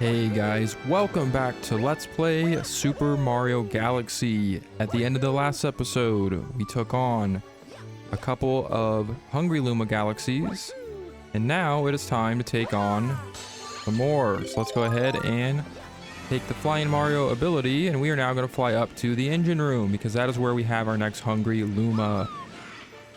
Hey guys, welcome back to Let's Play Super Mario Galaxy. At the end of the last episode, we took on a couple of Hungry Luma Galaxies, and now it is time to take on some more. So let's go ahead and take the Flying Mario ability, and we are now going to fly up to the engine room, because that is where we have our next Hungry Luma.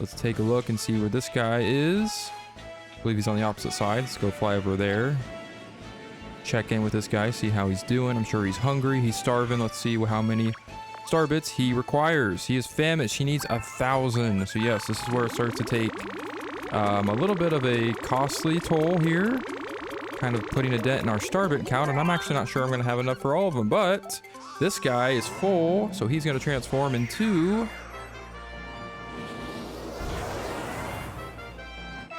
Let's take a look and see where this guy is. I believe he's on the opposite side. Let's go fly over there. Check in with this guy, see how he's doing. I'm sure he's hungry, he's starving. Let's see how many star bits he requires. He is famished, he needs 1,000. So yes, this is where it starts to take a little bit of a costly toll here. Kind of putting a dent in our star bit count, and I'm actually not sure I'm going to have enough for all of them. But this guy is full, so he's going to transform into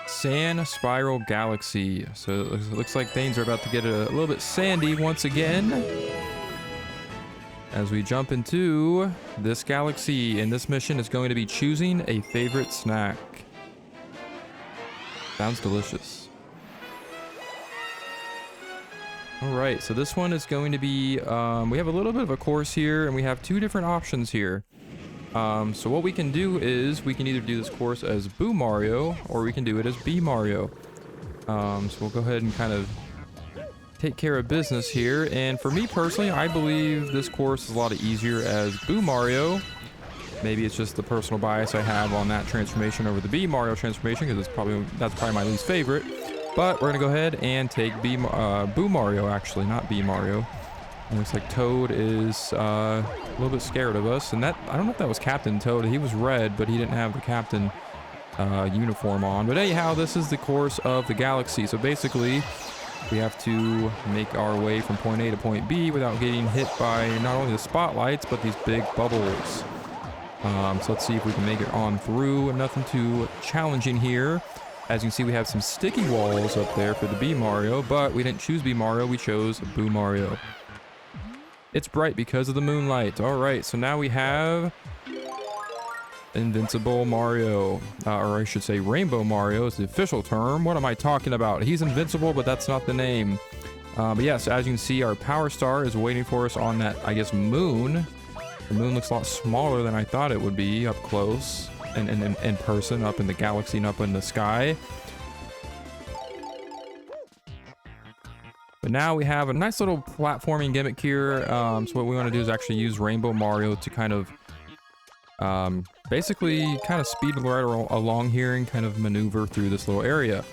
Sand Spiral Galaxy. So it looks like things are about to get a little bit sandy once again as we jump into this galaxy, and this mission is going to be choosing a favorite snack. Sounds delicious. All right, so this one is going to be we have a little bit of a course here, and we have two different options here. So what we can do is we can either do this course as Boo Mario, or we can do it as B Mario. So we'll go ahead and kind of take care of business here. And for me personally, I believe this course is a lot easier as Boo Mario. Maybe it's just the personal bias I have on that transformation over the B Mario transformation, because that's probably my least favorite. But we're gonna go ahead and take Boo Mario, actually, not B Mario. It looks like Toad is a little bit scared of us, and that, I don't know if that was Captain Toad. He was red, but he didn't have the captain uniform on. But anyhow, this is the course of the galaxy. So basically, we have to make our way from point A to point B without getting hit by not only the spotlights, but these big bubbles. So let's see if we can make it on through. Nothing too challenging here. As you can see, we have some sticky walls up there for the B Mario, but we didn't choose B Mario, we chose Boo Mario. It's bright because of the moonlight. All right, so now we have Invincible Mario, or I should say Rainbow Mario is the official term. What am I talking about? He's invincible, but that's not the name. But yes, as you can see, our power star is waiting for us on that, I guess, moon. The moon looks a lot smaller than I thought it would be up close and in person, up in the galaxy and up in the sky. But now we have a nice little platforming gimmick here. So what we want to do is actually use Rainbow Mario to kind of basically kind of speed right along here and kind of maneuver through this little area.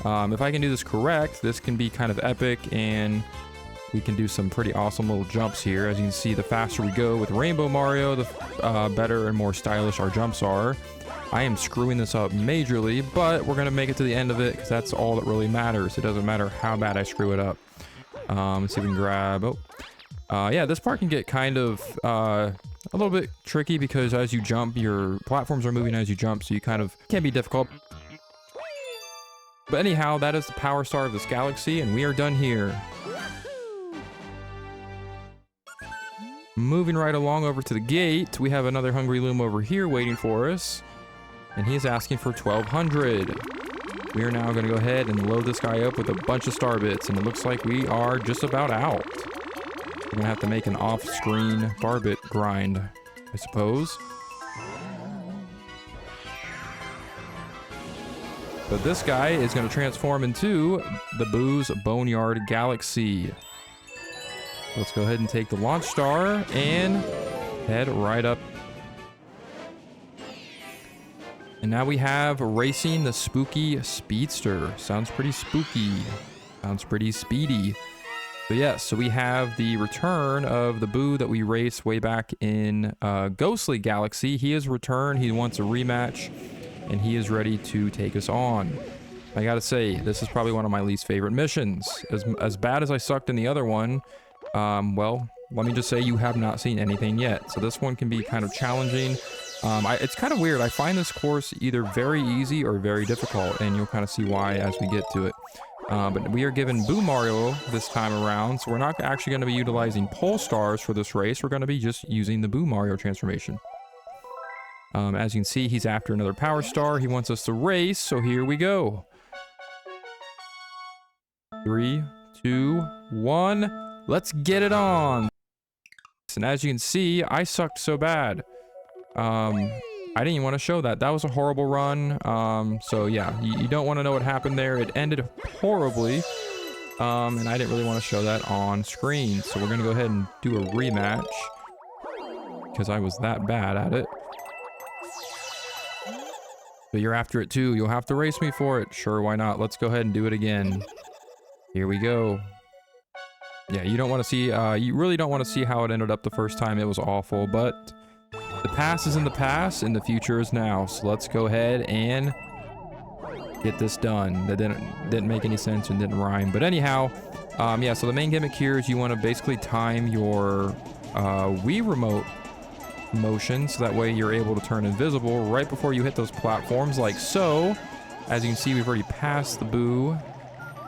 If I can do this correct, this can be kind of epic, and we can do some pretty awesome little jumps here. As you can see, the faster we go with Rainbow Mario, the better and more stylish our jumps are. I am screwing this up majorly, but we're going to make it to the end of it, because that's all that really matters. It doesn't matter how bad I screw it up. Let's see if we can grab... yeah, this part can get kind of a little bit tricky, because as you jump, your platforms are moving as you jump, so you kind of can be difficult. But anyhow, that is the power star of this galaxy, and we are done here. Moving right along over to the gate, we have another Hungry Luma over here waiting for us, and he is asking for 1,200. We are now going to go ahead and load this guy up with a bunch of star bits, and it looks like we are just about out. We're going to have to make an off-screen bar bit grind, I suppose. But this guy is going to transform into the Boo's Boneyard Galaxy. Let's go ahead and take the launch star and head right up. And now we have racing the Spooky Speedster. Sounds pretty spooky. Sounds pretty speedy. But yes, so we have the return of the Boo that we raced way back in Ghostly Galaxy. He has returned. He wants a rematch, and he is ready to take us on. I gotta say, this is probably one of my least favorite missions. As bad as I sucked in the other one, well, let me just say you have not seen anything yet. So this one can be kind of challenging. It's kind of weird. I find this course either very easy or very difficult, and you'll kind of see why as we get to it. But we are given Boo Mario this time around, so we're not actually going to be utilizing Pole Stars for this race. We're going to be just using the Boo Mario transformation. As you can see, he's after another Power Star. He wants us to race, so here we go. 3, 2, 1. Let's get it on. And as you can see, I sucked so bad. I didn't even want to show that. That was a horrible run. So yeah, you don't want to know what happened there. It ended horribly. And I didn't really want to show that on screen. So we're going to go ahead and do a rematch. Because I was that bad at it. But you're after it too. You'll have to race me for it. Sure, why not? Let's go ahead and do it again. Here we go. Yeah, you don't want to see, you really don't want to see how it ended up the first time. It was awful, but the past is in the past and the future is now. So let's go ahead and get this done. That didn't make any sense and didn't rhyme. But anyhow, yeah, so the main gimmick here is you want to basically time your Wii remote motion so that way you're able to turn invisible right before you hit those platforms like so. As you can see, we've already passed the boo,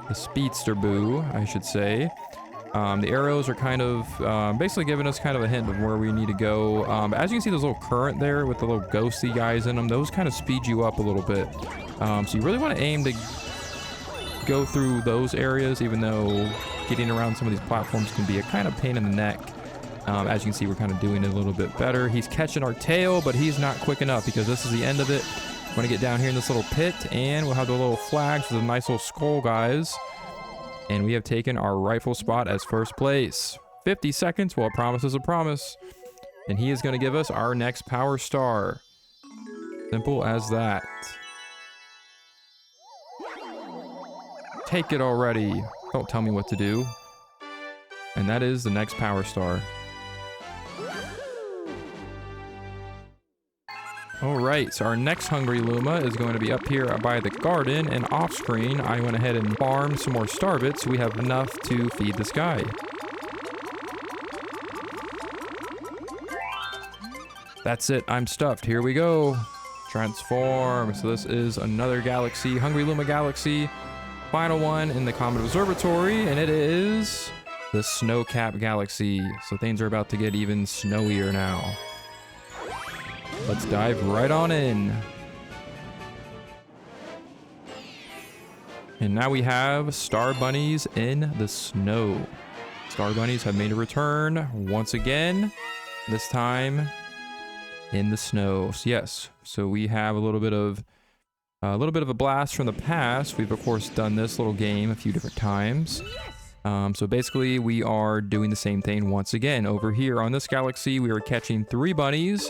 the speedster boo, I should say. The arrows are kind of basically giving us kind of a hint of where we need to go. But as you can see, there's a little current there with the little ghosty guys in them. Those kind of speed you up a little bit. So you really want to aim to go through those areas, even though getting around some of these platforms can be a kind of pain in the neck. As you can see, we're kind of doing it a little bit better. He's catching our tail, but he's not quick enough because this is the end of it. We're going to get down here in this little pit, and we'll have the little flags with the nice little skull guys. And we have taken our rightful spot as first place. 50 seconds, well, a promise is a promise. And he is going to give us our next power star. Simple as that. Take it already. Don't tell me what to do. And that is the next power star. Alright, so our next Hungry Luma is going to be up here by the garden, and off screen I went ahead and farmed some more star bits so we have enough to feed this guy. That's it, I'm stuffed. Here we go. Transform. So this is another galaxy, Hungry Luma Galaxy. Final one in the Comet Observatory, and it is the Snowcap Galaxy. So things are about to get even snowier now. Let's dive right on in. And now we have Star Bunnies in the snow. Star Bunnies have made a return once again, this time in the snow. So yes, so we have a little bit of a blast from the past. We've of course done this little game a few different times. So basically we are doing the same thing once again. Over here on this galaxy, we are catching 3 bunnies.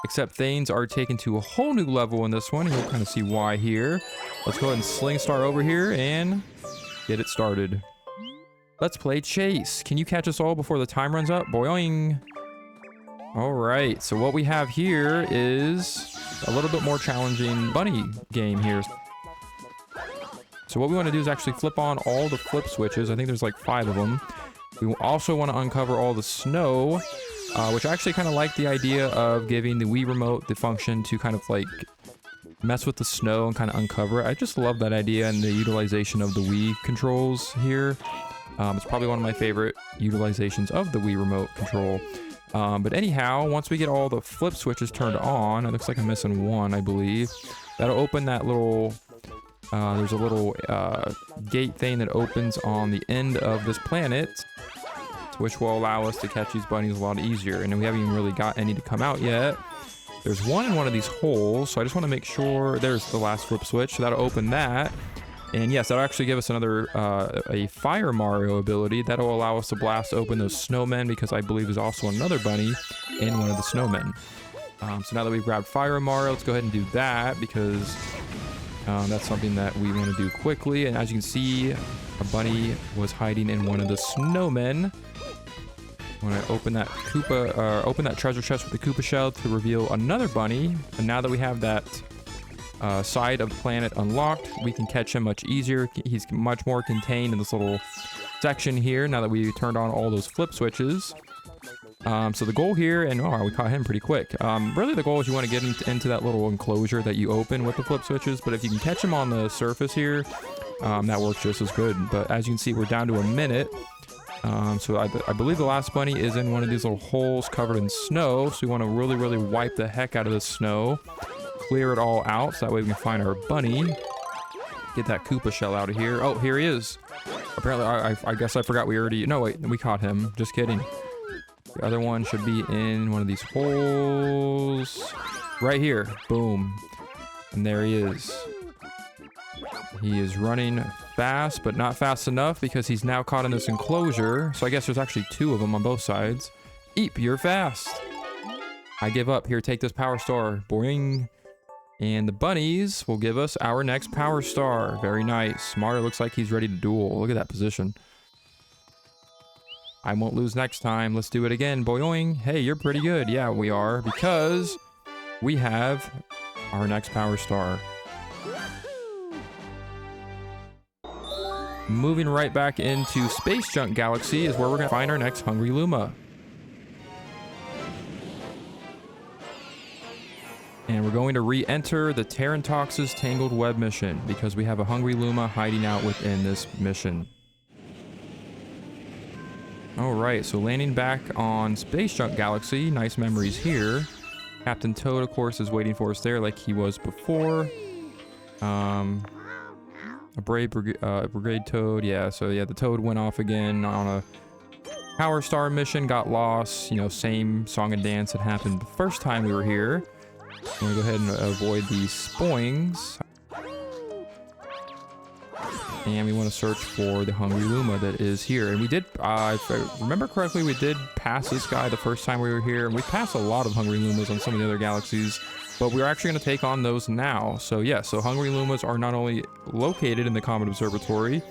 Except things are taken to a whole new level in this one. You'll kind of see why here. Let's go ahead and sling star over here and get it started. Let's play chase. Can you catch us all before the time runs up? Boing. All right. So what we have here is a little bit more challenging bunny game here. So what we want to do is actually flip on all the flip switches. I think there's like 5 of them. We also want to uncover all the snow. Which I actually kind of like the idea of giving the Wii remote the function to kind of like mess with the snow and kind of uncover it. I just love that idea and the utilization of the Wii controls here. It's probably one of my favorite utilizations of the Wii remote control. But anyhow, once we get all the flip switches turned on, it looks like I'm missing one, I believe. That'll open that little, there's a little gate thing that opens on the end of this planet, which will allow us to catch these bunnies a lot easier. And we haven't even really got any to come out yet. There's one in one of these holes, so I just want to make sure. There's the last flip switch, so that'll open that. And yes, that'll actually give us another, a Fire Mario ability. That'll allow us to blast open those snowmen, because I believe there's also another bunny in one of the snowmen. So now that we've grabbed Fire Mario, let's go ahead and do that, because that's something that we want to do quickly. And as you can see, a bunny was hiding in one of the snowmen. When I open that open that treasure chest with the Koopa shell to reveal another bunny. And now that we have that side of the planet unlocked, we can catch him much easier. He's much more contained in this little section here now that we turned on all those flip switches. So the goal here, and oh, we caught him pretty quick. Really the goal is you want to get into that little enclosure that you open with the flip switches, but if you can catch him on the surface here, that works just as good. But as you can see, we're down to a minute. So I believe the last bunny is in one of these little holes covered in snow. So we want to really, really wipe the heck out of the snow. Clear it all out so that way we can find our bunny. Get that Koopa shell out of here. Oh, here he is. Apparently, I guess I forgot we already... No, wait, we caught him. Just kidding. The other one should be in one of these holes. Right here. Boom. And there he is. He is running fast, but not fast enough because he's now caught in this enclosure. So I guess there's actually 2 of them on both sides. Eep, you're fast. I give up. Here, take this power star. Boing. And the bunnies will give us our next power star. Very nice. Mario looks like he's ready to duel. Look at that position. I won't lose next time. Let's do it again. Boing. Hey, you're pretty good. Yeah, we are. Because we have our next power star. Moving right back into Space Junk Galaxy is where we're going to find our next Hungry Luma. And we're going to re-enter the Terrantox's Tangled Web mission because we have a Hungry Luma hiding out within this mission. Alright, so landing back on Space Junk Galaxy. Nice memories here. Captain Toad, of course, is waiting for us there like he was before. A Brave Brigade Toad. Yeah, so yeah, the Toad went off again on a Power Star mission, got lost. You know, same song and dance that happened the first time we were here. I'm going to go ahead and avoid these spoings. And we want to search for the Hungry Luma that is here. And we did, if I remember correctly, we did pass this guy the first time we were here. And we passed a lot of Hungry Lumas on some of the other galaxies. But we're actually going to take on those now. So yeah, so Hungry Lumas are not only located in the Comet Observatory,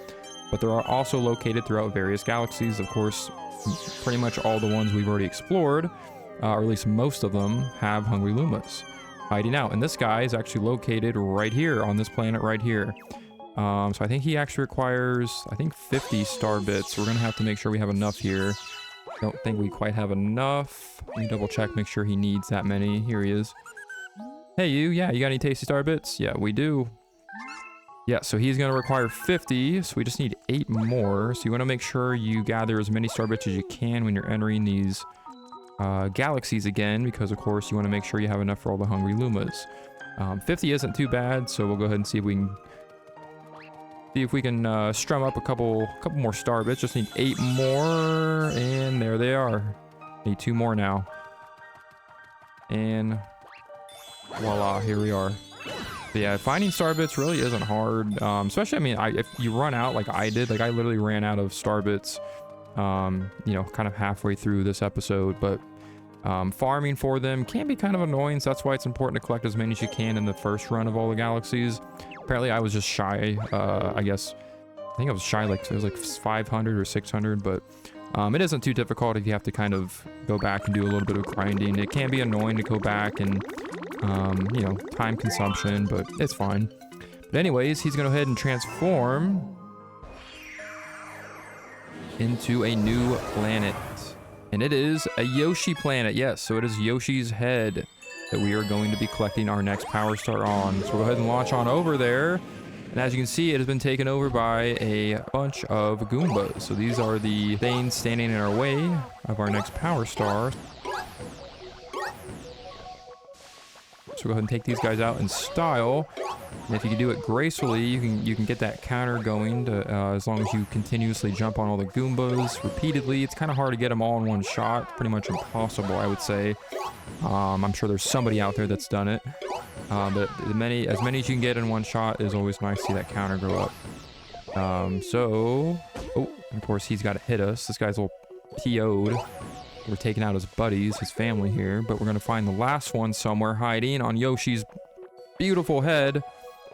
but they're also located throughout various galaxies. Of course, pretty much all the ones we've already explored, or at least most of them, have Hungry Lumas hiding out. And this guy is actually located right here on this planet right here. So I think he actually requires, I think 50 star bits. We're going to have to make sure we have enough here. Don't think we quite have enough. Let me double check, make sure he needs that many. Here he is. Hey you, yeah, you got any tasty star bits? Yeah, we do. Yeah, so he's going to require 50, so we just need 8 more. So you want to make sure you gather as many star bits as you can when you're entering these galaxies again, because of course you want to make sure you have enough for all the Hungry Lumas. 50 isn't too bad, so we'll go ahead and see if we can strum up a couple more star bits. Just need 8 more, and there they are. Need 2 more now. And voila, here we are. But yeah, finding star bits really isn't hard. Especially, I mean, if you run out like I did, like I literally ran out of star bits, you know, kind of halfway through this episode. But farming for them can be kind of annoying, so that's why it's important to collect as many as you can in the first run of all the galaxies. Apparently, I was just shy. I guess I think I was shy, like it was like 500 or 600, but it isn't too difficult if you have to kind of go back and do a little bit of grinding. It can be annoying to go back and you know, time consumption, but it's fine. But anyways, he's gonna go ahead and transform into a new planet, and it is a Yoshi planet. Yes, so it is Yoshi's head that we are going to be collecting our next power star on. So we'll go ahead and launch on over there. And as you can see, it has been taken over by a bunch of Goombas. So these are the things standing in our way of our next power star. So go ahead and take these guys out in style. And if you can do it gracefully, you can get that counter going to, as long as you continuously jump on all the Goombas repeatedly. It's kind of hard to get them all in one shot. Pretty much impossible, I would say. I'm sure there's somebody out there that's done it. But as many as you can get in one shot is always nice to see that counter grow up. Oh, of course he's got to hit us. This guy's a little PO'd. We're taking out his buddies, his family here, but we're going to find the last one somewhere hiding on Yoshi's beautiful head.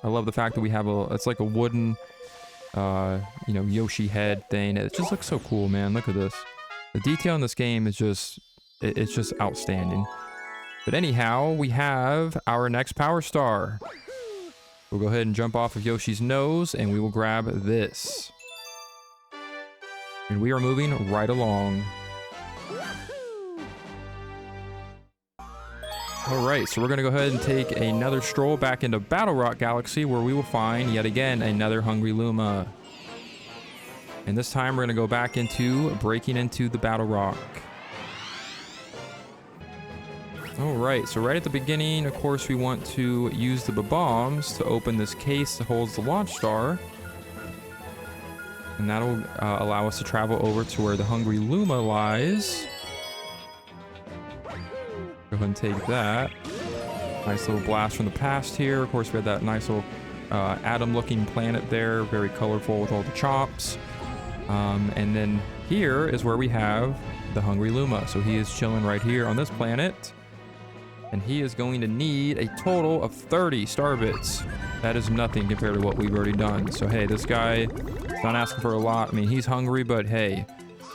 I love the fact that we have it's like a wooden, you know, Yoshi head thing. It just looks so cool, man. Look at this. The detail in this game is just, it's just outstanding. But anyhow, we have our next power star. We'll go ahead and jump off of Yoshi's nose, and we will grab this. And we are moving right along. Alright, so we're going to go ahead and take another stroll back into Battle Rock Galaxy, where we will find, yet again, another Hungry Luma. And this time we're going to go back into breaking into the Battle Rock. Alright, so right at the beginning, of course, we want to use the bombs to open this case that holds the launch star. And that'll allow us to travel over to where the Hungry Luma lies. Go ahead and take that. Nice little blast from the past here. Of course, we had that nice little atom-looking planet there. Very colorful with all the chops. And then here is where we have the Hungry Luma. So he is chilling right here on this planet. And he is going to need a total of 30 star bits. That is nothing compared to what we've already done. So hey, this guy is not asking for a lot. I mean, he's hungry, but hey,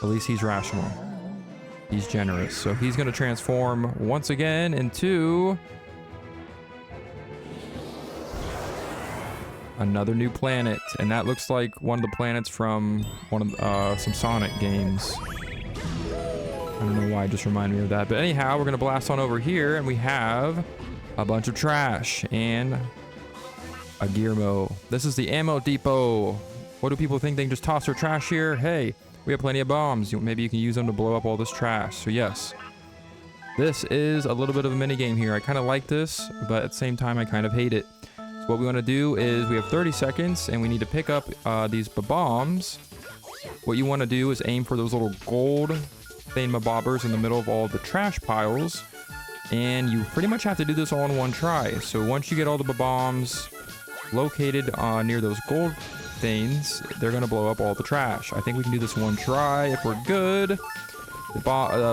at least he's rational. He's generous. So he's going to transform once again into another new planet. And that looks like one of the planets from one of some Sonic games. I don't know why it just reminded me of that. But anyhow, we're going to blast on over here, and we have a bunch of trash and a Gearmo. This is the ammo depot. What do people think? They can just toss their trash here? Hey, we have plenty of bombs. Maybe you can use them to blow up all this trash. So yes, this is a little bit of a mini game here. I kind of like this, but at the same time, I kind of hate it. So what we want to do is we have 30 seconds, and we need to pick up these bombs. What you want to do is aim for those little gold thingamabobbers in the middle of all the trash piles, and you pretty much have to do this all in one try. So once you get all the bombs located near those gold things, they're gonna blow up all the trash. I think we can do this one try if we're good. The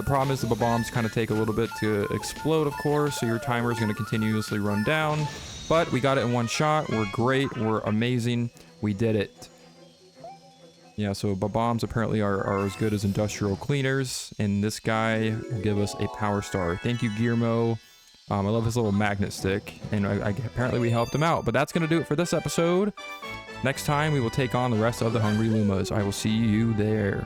problem is the bombs kind of take a little bit to explode, of course, so your timer is going to continuously run down, but we got it in one shot. We're great, we're amazing, we did it. Yeah, so bombs apparently are as good as industrial cleaners, and this guy will give us a power star. Thank you, Gearmo. I love his little magnet stick, and apparently we helped him out. But that's going to do it for this episode. Next time, we will take on the rest of the Hungry Lumas. I will see you there.